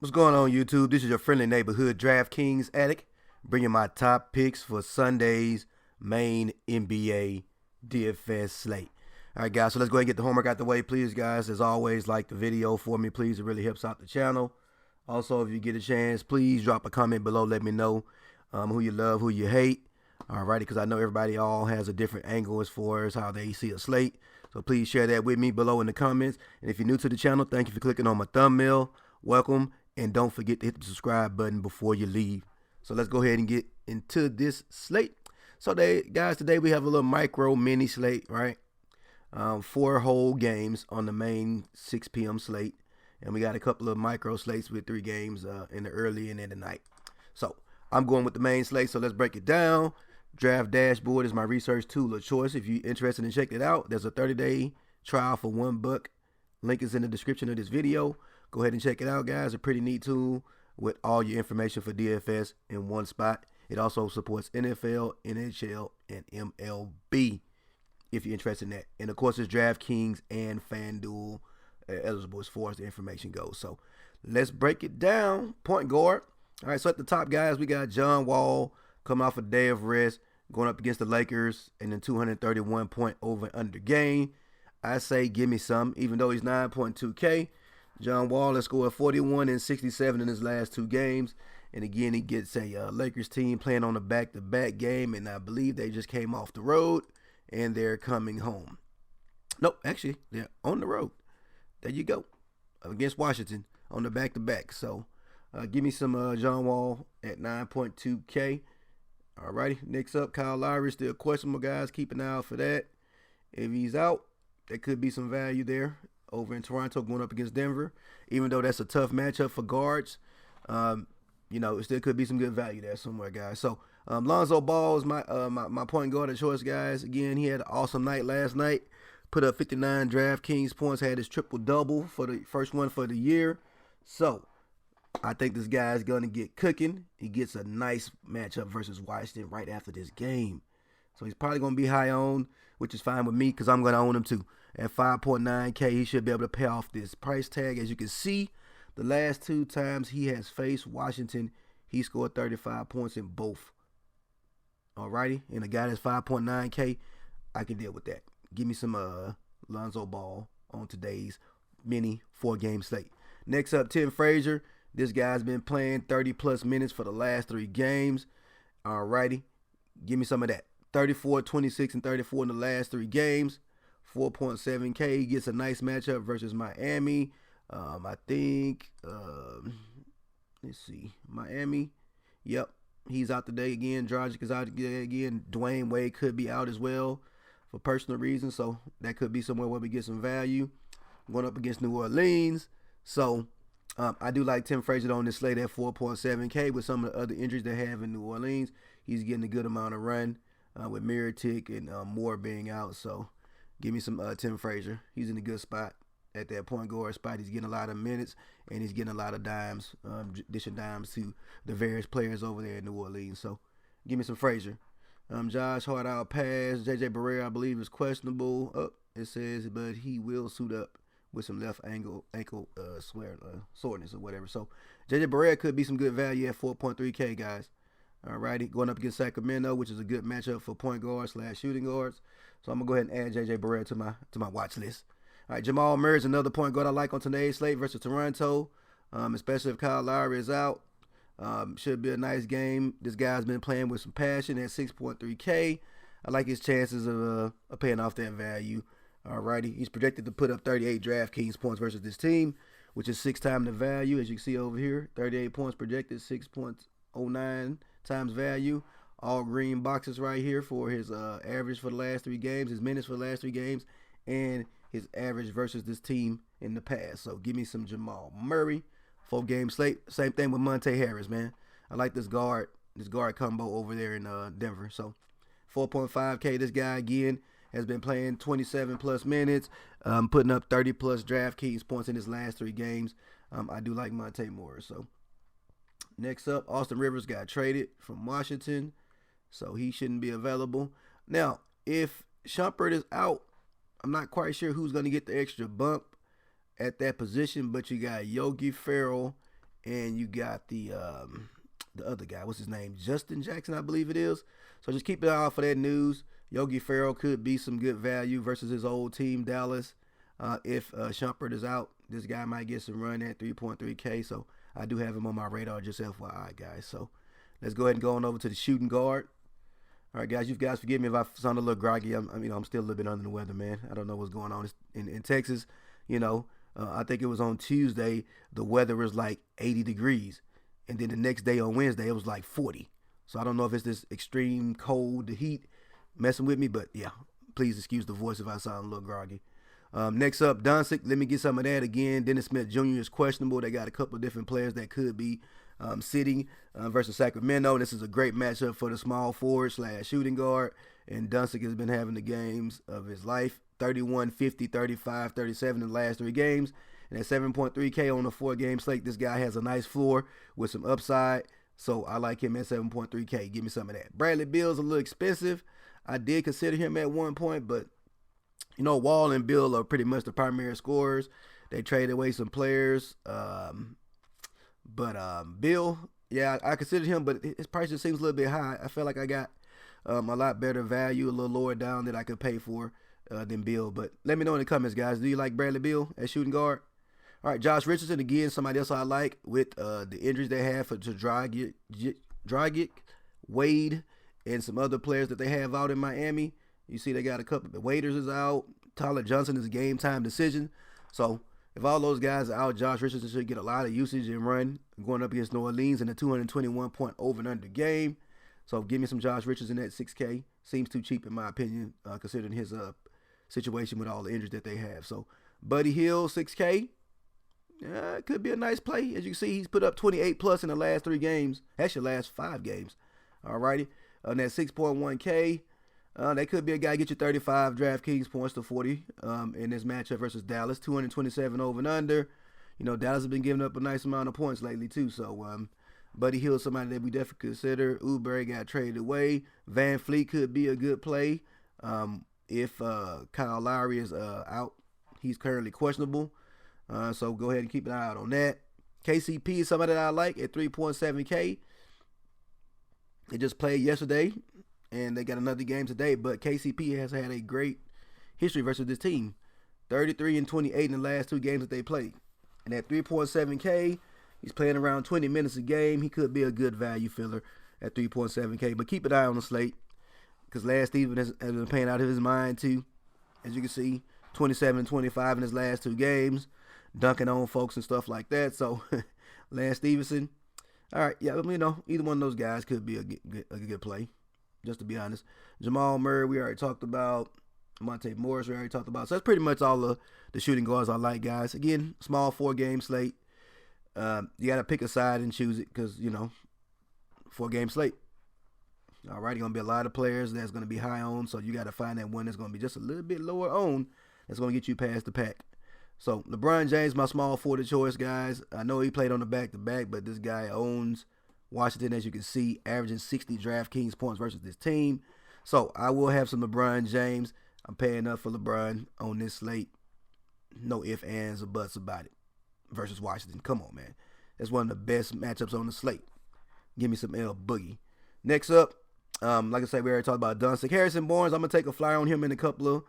What's going on, YouTube? This is your friendly neighborhood DraftKings addict, bringing my top picks for Sunday's main NBA DFS slate. All right, guys, so let's go ahead and get the homework out the way, please, guys. As always, like the video for me, please. It really helps out the channel. Also, if you get a chance, please drop a comment below. Let me know who you love, who you hate. All righty, because I know everybody all has a different angle as far as how they see a slate. So please share that with me below in the comments. And if you're new to the channel, thank you for clicking on my thumbnail. Welcome. And don't forget to hit the subscribe button before you leave. So let's go ahead and get into this slate. So today we have a little micro mini slate, right? 4 whole games on the main 6 p.m. slate. And we got a couple of micro slates with 3 games in the early and in the night. So I'm going with the main slate, so let's break it down. Draft Dashboard is my research tool of choice. If you're interested in checking it out, there's a 30-day trial for $1. Link is in the description of this video. Go ahead and check it out, guys. A pretty neat tool with all your information for DFS in one spot. It also supports NFL, NHL, and MLB if you're interested in that. And of course, it's DraftKings and Fanduel eligible as far as the information goes. So let's break it down. Point guard. All right, so at the top, guys, we got John Wall coming off a day of rest, going up against the Lakers in the 231 point over and under game. I say give me some, even though he's 9.2K. John Wall has scored 41 and 67 in his last 2 games. And again, he gets a Lakers team playing on a back-to-back game, and I believe they just came off the road, and they're coming home. Nope, actually, they're on the road. There you go, against Washington on the back-to-back. So give me some John Wall at 9.2K. All righty, next up, Kyle Lowry, still questionable, guys. Keep an eye out for that. If he's out, there could be some value there over in Toronto going up against Denver. Even though that's a tough matchup for guards, it still could be some good value there somewhere, guys. So Lonzo Ball is my point guard of choice, guys. Again, he had an awesome night last night. Put up 59 DraftKings points, had his triple-double for the first one for the year. So I think this guy is going to get cooking. He gets a nice matchup versus Washington right after this game. So he's probably going to be high owned, which is fine with me because I'm going to own him too. At 5.9K, he should be able to pay off this price tag. As you can see, the last 2 times he has faced Washington, he scored 35 points in both. Alrighty, and a guy that's 5.9K, I can deal with that. Give me some Lonzo Ball on today's mini 4-game slate. Next up, Tim Frazier. This guy's been playing 30-plus minutes for the last 3 games. Alrighty, give me some of that. 34, 26, and 34 in the last 3 games. 4.7K. He gets a nice matchup versus Miami. I think, let's see, Miami. Yep, he's out today again. Dragic is out again. Dwayne Wade could be out as well for personal reasons, so that could be somewhere where we get some value. Going up against New Orleans. So I do like Tim Frazier on this slate at 4.7K with some of the other injuries they have in New Orleans. He's getting a good amount of run with Mirotic and Moore being out. So give me some Tim Frazier. He's in a good spot at that point guard spot. He's getting a lot of minutes, and he's getting a lot of dimes, dishing dimes to the various players over there in New Orleans. So give me some Frazier. Josh Hart out pass. JJ Barea, I believe, is questionable. It says, but he will suit up with some left ankle soreness or whatever. So JJ Barea could be some good value at 4.3K, guys. Alrighty, going up against Sacramento, which is a good matchup for point guards / shooting guards. So I'm gonna go ahead and add JJ Barea to my watch list. All right, Jamal Murray is another point guard I like on today's slate versus Toronto, especially if Kyle Lowry is out. Should be a nice game. This guy's been playing with some passion at 6.3K. I like his chances of paying off that value. Alrighty, he's projected to put up 38 DraftKings points versus this team, which is 6 times the value, as you can see over here. 38 points projected, 6.09 times value. All green boxes right here for his average for the last 3 games, his minutes for the last 3 games, and his average versus this team in the past. So give me some Jamal Murray. 4-game slate. Same thing with Monte Harris, man. I like this guard combo over there in Denver. So 4.5K. This guy again has been playing 27-plus minutes, putting up 30-plus DraftKings points in his last 3 games. I do like Monte more. So next up, Austin Rivers got traded from Washington, so he shouldn't be available. Now, if Shumpert is out, I'm not quite sure who's going to get the extra bump at that position, but you got Yogi Ferrell and you got the other guy. What's his name? Justin Jackson, I believe it is. So just keep an eye out for that news. Yogi Ferrell could be some good value versus his old team, Dallas. If Shumpert is out, this guy might get some run at 3.3K. So I do have him on my radar, just FYI, guys. So let's go ahead and go on over to the shooting guard. All right, guys, you guys forgive me if I sound a little groggy. I'm still a little bit under the weather, man. I don't know what's going on in Texas. I think it was on Tuesday, the weather was like 80 degrees. And then the next day on Wednesday, it was like 40. So I don't know if it's this extreme cold, the heat messing with me. But, yeah, please excuse the voice if I sound a little groggy. Next up, Duncek. Let me get some of that again. Dennis Smith Jr. is questionable. They got a couple of different players that could be sitting versus Sacramento. This is a great matchup for the small forward / shooting guard. And Duncek has been having the games of his life. 31, 50, 35, 37 in the last 3 games. And at 7.3K on a 4-game slate, this guy has a nice floor with some upside. So I like him at 7.3K. Give me some of that. Bradley Beal's a little expensive. I did consider him at one point, but Wall and Beal are pretty much the primary scorers. They traded away some players. But Beal, yeah, I considered him, but his price just seems a little bit high. I feel like I got a lot better value, a little lower down that I could pay for than Beal. But let me know in the comments, guys. Do you like Bradley Beal at shooting guard? All right, Josh Richardson, again, somebody else I like with the injuries they have to Dragic, Wade, and some other players that they have out in Miami. You see they got a couple. The Waiters is out. Tyler Johnson is a game time decision. So if all those guys are out, Josh Richardson should get a lot of usage and run going up against New Orleans in a 221-point over and under game. So give me some Josh Richardson at 6K. Seems too cheap in my opinion, considering his situation with all the injuries that they have. So Buddy Hield, 6K. It could be a nice play. As you can see, he's put up 28 plus in the last 3 games. Actually, last 5 games. Alrighty. On that 6.1K. That could be a guy get you 35 DraftKings points to 40 in this matchup versus Dallas. 227 over and under. Dallas has been giving up a nice amount of points lately too. So Buddy Hield is somebody that we definitely consider. Oubre got traded away. Van Fleet could be a good play. If Kyle Lowry is out, he's currently questionable. So go ahead and keep an eye out on that. KCP is somebody that I like at 3.7K. They just played yesterday, and they got another game today. But KCP has had a great history versus this team. 33 and 28 in the last 2 games that they played. And at 3.7K, he's playing around 20 minutes a game. He could be a good value filler at 3.7K. But keep an eye on the slate, because Lance Stephen has been playing out of his mind too. As you can see, 27 and 25 in his last 2 games. Dunking on folks and stuff like that. So, Lance Stevenson. All right, yeah, either one of those guys could be a good play, just to be honest. Jamal Murray, we already talked about. Monte Morris, we already talked about. So, that's pretty much all of the shooting guards I like, guys. Again, small 4-game slate. You got to pick a side and choose it because, 4-game slate. All right, going to be a lot of players that's going to be high on, so you got to find that one that's going to be just a little bit lower on that's going to get you past the pack. So, LeBron James, my small forward choice, guys. I know he played on the back-to-back, but this guy owns Washington, as you can see, averaging 60 DraftKings points versus this team. So, I will have some LeBron James. I'm paying up for LeBron on this slate. No ifs, ands, or buts about it versus Washington. Come on, man. That's one of the best matchups on the slate. Give me some L Boogie. Next up, like I said, we already talked about Duncek Harrison Barnes. I'm going to take a flyer on him in a couple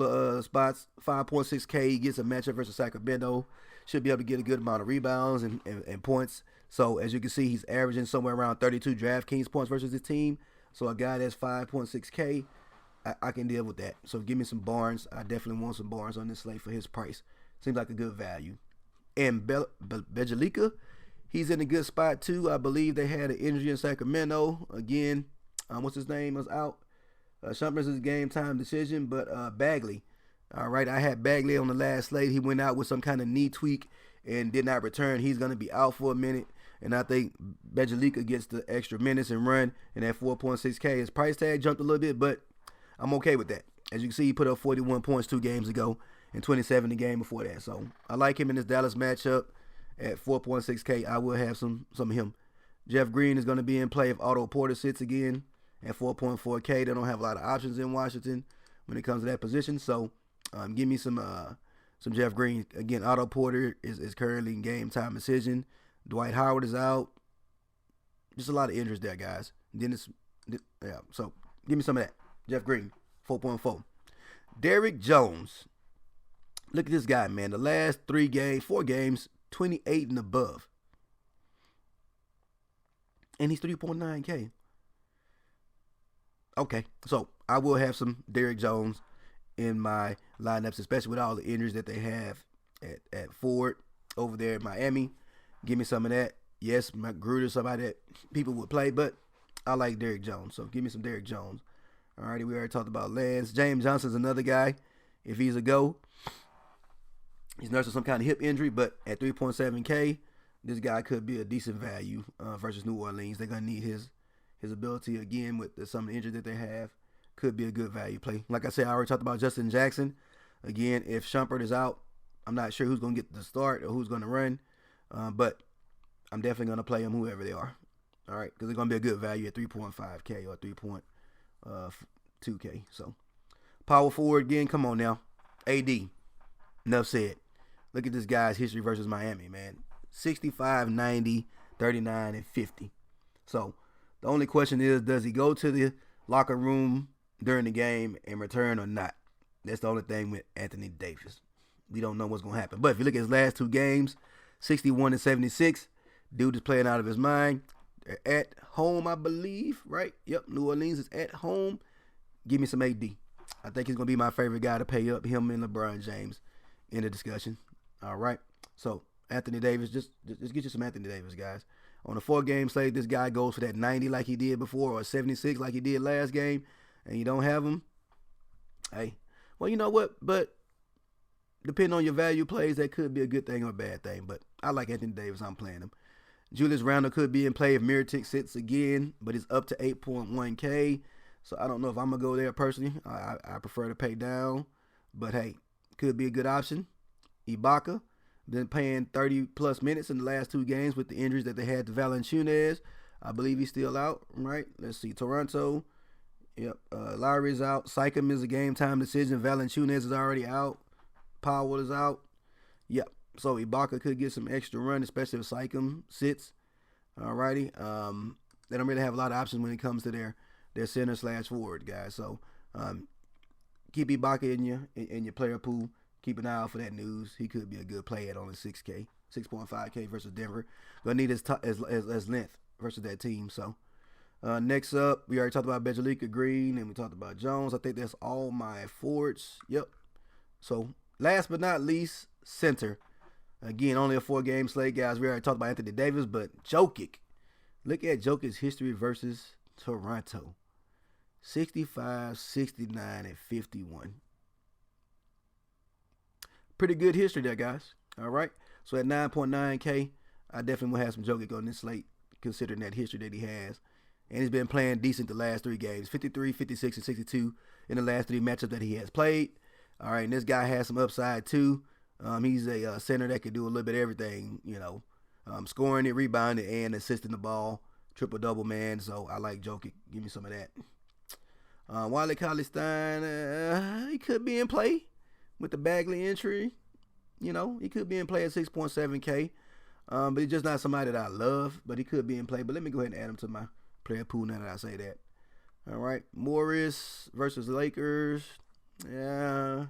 of spots. 5.6K. He gets a matchup versus Sacramento. Should be able to get a good amount of rebounds and points. So, as you can see, he's averaging somewhere around 32 DraftKings points versus his team. So, a guy that's 5.6K, I can deal with that. So, give me some Barnes. I definitely want some Barnes on this slate for his price. Seems like a good value. And Bjelica, he's in a good spot, too. I believe they had an injury in Sacramento. Again, what's his name was out. Shumpert's is game time decision, but Bagley. All right, I had Bagley on the last slate. He went out with some kind of knee tweak and did not return. He's going to be out for a minute, and I think Bjelica gets the extra minutes and run, and at 4.6K, his price tag jumped a little bit, but I'm okay with that. As you can see, he put up 41 points 2 games ago and 27 the game before that. So I like him in this Dallas matchup at 4.6K. I will have some of him. Jeff Green is going to be in play if Otto Porter sits again. At 4.4K, they don't have a lot of options in Washington when it comes to that position. So, give me some Jeff Green. Again, Otto Porter is currently in game time decision. Dwight Howard is out. Just a lot of injuries there, guys. Yeah. So give me some of that. Jeff Green, 4.4. Derrick Jones. Look at this guy, man. The last 4 games, 28 and above. And he's 3.9K. Okay, so I will have some Derrick Jones in my lineups, especially with all the injuries that they have at Ford over there in Miami. Give me some of that. Yes, Magruder, somebody that people would play, but I like Derrick Jones, so give me some Derrick Jones. Alrighty, we already talked about Lance. James Johnson's another guy. If he's a go, he's nursing some kind of hip injury, but at 3.7K, this guy could be a decent value versus New Orleans. They're gonna need his ability again with some of the injuries that they have. Could be a good value play. Like I said, I already talked about Justin Jackson. Again, if Shumpert is out, I'm not sure who's gonna get the start or who's gonna run, but I'm definitely gonna play them whoever they are. All right, because they're gonna be a good value at 3.5K or 3.2K. So power forward again. Come on now, AD. Enough said. Look at this guy's history versus Miami, man. 65, 90, 39, and 50. So the only question is, does he go to the locker room during the game and return or not? That's the only thing with Anthony Davis. We don't know what's going to happen. But if you look at his last 2 games, 61 and 76, dude is playing out of his mind. They're at home, I believe, right? Yep, New Orleans is at home. Give me some AD. I think he's going to be my favorite guy to pay up, him and LeBron James in the discussion. All right. So Anthony Davis, just get you some Anthony Davis, guys. On a 4-game slate, this guy goes for that 90 like he did before, or 76 like he did last game, and you don't have him. Hey, well, you know what? But depending on your value plays, that could be a good thing or a bad thing. But I like Anthony Davis. I'm playing him. Julius Randle could be in play if Mirotic sits again, but it's up to 8.1K. So I don't know if I'm going to go there personally. I prefer to pay down. But, hey, could be a good option. Ibaka. Been playing 30-plus minutes in the last 2 games with the injuries that they had to Valanciunas. I believe he's still out, right? Let's see. Toronto. Yep. Lowry's out. Sycam is a game-time decision. Valanciunas is already out. Powell is out. Yep. So Ibaka could get some extra run, especially if Sycam sits. Alrighty. They don't really have a lot of options when it comes to their center/forward guys. So keep Ibaka in your player pool. Keep an eye out for that news. He could be a good play at only 6K, 6.5K versus Denver. Gonna need his length versus that team. So next up, we already talked about Bejalica Green and we talked about Jones. I think that's all my forwards. Yep. So last but not least, center. Again, only a 4-game slate, guys. We already talked about Anthony Davis, but Jokic. Look at Jokic's history versus Toronto. 65, 69, and 51. Pretty good history there, guys. All right. So at 9.9K, I definitely will have some Jokic on this slate, considering that history that he has. And he's been playing decent the last 3 games. 53, 56, and 62 in the last 3 matchups that he has played. All right. And this guy has some upside, too. He's a center that can do a little bit of everything, scoring it, rebounding, and assisting the ball. Triple-double, man. So I like Jokic. Give me some of that. Wally Cauley-Stein, he could be in play with the Bagley entry. He could be in play at 6.7K. But he's just not somebody that I love. But he could be in play. But let me go ahead and add him to my player pool now that I say that. All right. Morris versus Lakers. Yeah.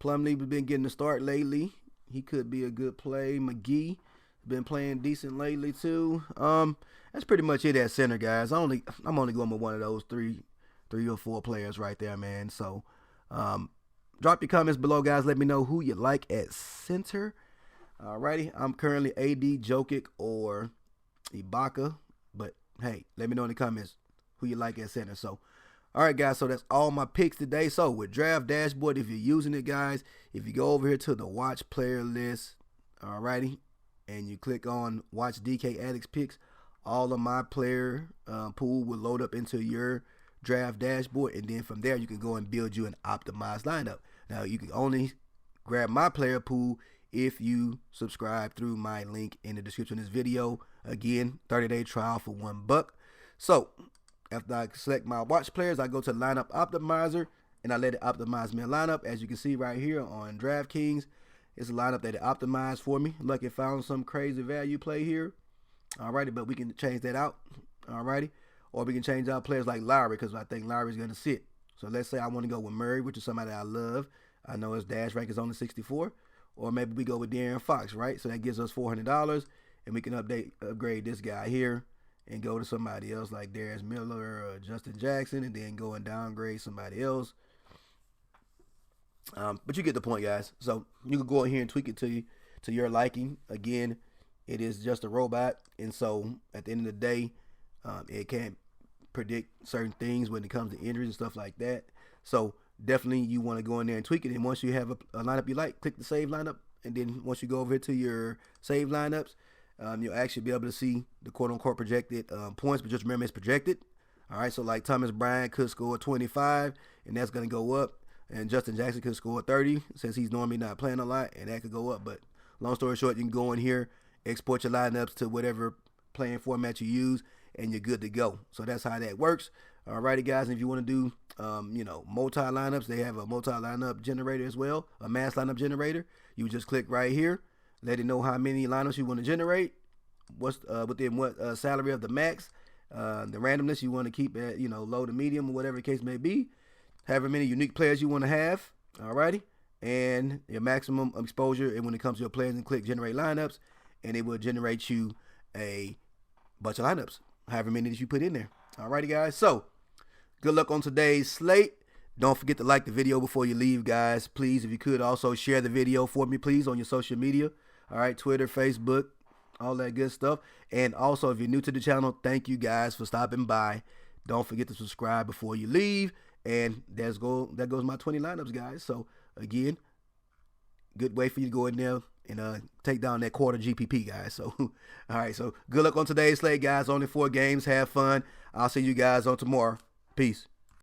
Plumlee has been getting the start lately. He could be a good play. McGee been playing decent lately too. That's pretty much it at center, guys. I'm only going with one of those three or 4 players right there, man. So drop your comments below, guys. Let me know who you like at center. Alrighty. I'm currently AD, Jokic, or Ibaka. But hey, let me know in the comments who you like at center. So all right, guys, so that's all my picks today. So with Draft Dashboard, if you're using it, guys, if you go over here to the Watch Player List, all righty, and you click on Watch DK Addicts Picks, all of my player pool will load up into your Draft Dashboard, and then from there, you can go and build you an optimized lineup. Now, you can only grab my player pool if you subscribe through my link in the description of this video. Again, 30-day trial for $1. So after I select my watch players, I go to Lineup Optimizer, and I let it optimize me a lineup. As you can see right here on DraftKings, it's a lineup that it optimized for me. Lucky found some crazy value play here. Alrighty, but we can change that out. Alrighty, or we can change out players like Lowry because I think Lowry's gonna sit. So let's say I want to go with Murray, which is somebody I love. I know his dash rank is only 64. Or maybe we go with De'Aaron Fox, right? So that gives us $400, and we can upgrade this guy here and go to somebody else like Darius Miller or Justin Jackson, and then go and downgrade somebody else. But you get the point, guys. So you can go in here and tweak it to your liking. Again, it is just a robot, and so at the end of the day, it can't predict certain things when it comes to injuries and stuff like that. So definitely you want to go in there and tweak it. And once you have a lineup you like, click the save lineup. And then once you go over to your save lineups, you'll actually be able to see the quote-unquote projected points. But just remember, it's projected. All right, so like Thomas Bryant could score 25, and that's going to go up. And Justin Jackson could score 30 since he's normally not playing a lot, and that could go up. But long story short, you can go in here, export your lineups to whatever playing format you use, and you're good to go. So that's how that works. Alrighty, guys, and if you want to do, multi lineups, they have a multi lineup generator as well, a mass lineup generator. You just click right here, let it know how many lineups you want to generate, what's within what salary of the max, the randomness you want to keep at low to medium or whatever the case may be, however many unique players you want to have. Alrighty, and your maximum exposure, and when it comes to your players, and click generate lineups, and it will generate you a bunch of lineups, however many that you put in there. Alrighty, guys, so good luck on today's slate. Don't forget to like the video before you leave, guys. Please, if you could, also share the video for me, please, on your social media. All right, Twitter, Facebook, all that good stuff. And also, if you're new to the channel, thank you guys for stopping by. Don't forget to subscribe before you leave. And that goes my 20 lineups, guys. So, again, good way for you to go in there and take down that quarter GPP, guys. So, all right, so good luck on today's slate, guys. Only 4 games. Have fun. I'll see you guys on tomorrow. Peace.